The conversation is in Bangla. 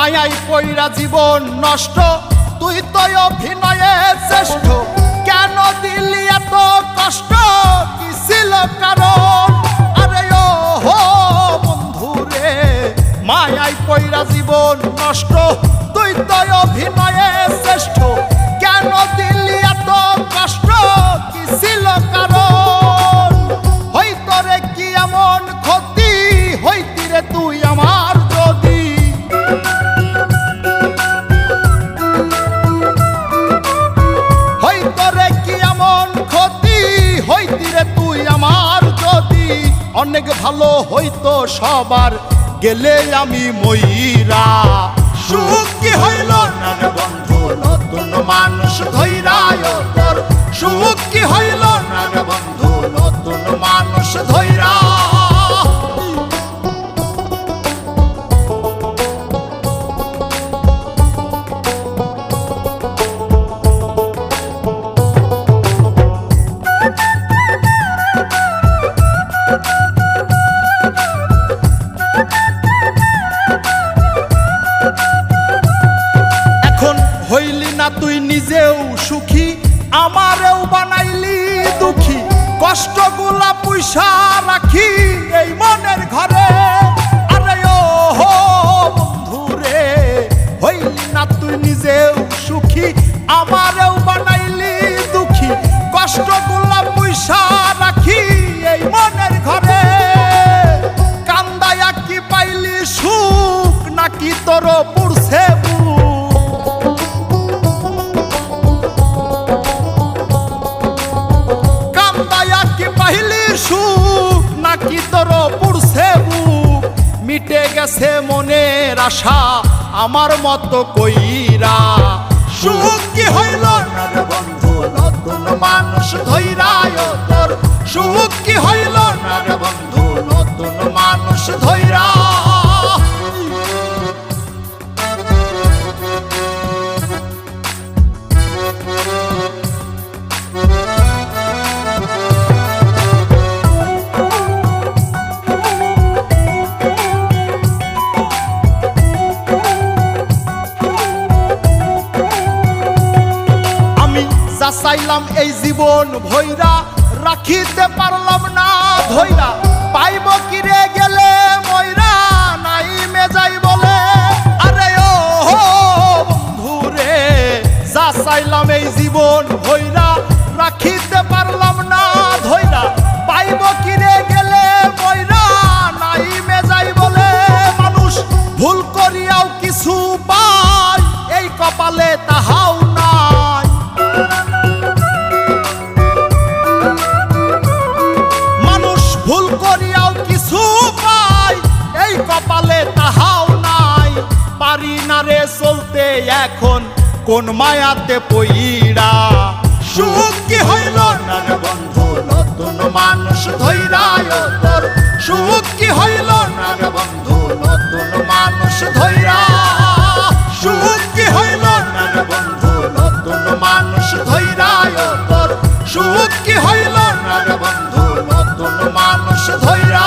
মায়াই পইরা জীবন নষ্ট, তুই তো অভিনয়ে শ্রেষ্ঠ। কেন দিলি এত কষ্ট, কি ছিল কারণ? আরে ও হো বন্ধু রে, মায়াই পইরা জীবন নষ্ট, তুই তো অভিনয়ে শ্রেষ্ঠ। কেন দিলি এত কষ্ট, কি ছিল কারণ? হইতো রে কি এমন ক্ষতি, হইতি রে তুই আমার যদি। হইতো রে কি এমন ক্ষতি, হইতি রে তুই আমার যদি। অনেক ভালো হইতো সবার, গেলে আমি ময়রা। সুখ কি হইল না রে বন্ধু, নতুন মানুষ ধৈরায় তোর। সুখ কি হইল না রে বন্ধু, নতুন মানুষ ধৈরা। হইলি না তুই নিজেও সুখী, আমারেও বানাইলি দুঃখী। কষ্টগুলা পয়সা রাখি এই মনের ঘরে। আরে ও হো বন্ধু রে, হইলি না তুই নিজেও সুখী, আমারেও বানাইলি দুঃখী। কষ্টগুলা পয়সা রাখি এই মনের ঘরে। কান্দায়া কি পাইলি সুখ, নাকি তোর পুরছে সুখ, নাকি তোর পুরছে বুক? মিটে গেছে মনের আশা আমার মতো কইরা। সুখ কি হইল না রে বন্ধু, নতুন মানুষ ধৈরায় তোর। সুখ কি হইল না রে বন্ধু, নতুন মানুষ ধৈরা। চাইলাম এই জীবন ভৈরা, রাখিতে পারলাম না ধৈরা। পাইব কিরে গেলে ময়রা, নাই মে যাই বলে। আরে ও বন্ধু রে, যা চাইলাম এই জীবন ভৈরা, রাখিতে পারলাম না ধৈরা। পাইব কিরে গেলে ময়রা, নাই মে যাই বলে। মানুষ ভুল করিয়াও কিছু পায়, এই কপালে তাহাও নাই। ভুল করিয়াও কিছু পাই, এই কপালে তাহাও নাই। পারি না রে চলতে এখন কোন মায়াতে পইরা। সুখ কি হইল না রে বন্ধু, নতুন মানুষ ধৈরায় তোর। সুখ কি হইল না রে বন্ধু, নতুন মানুষ ধৈরা। সুখ কি হইল না রে বন্ধু, নতুন মানুষ ধৈরায় তোর। সুখ কি হইল না রে বন্ধু, নতুন মানুষ ধৈরা।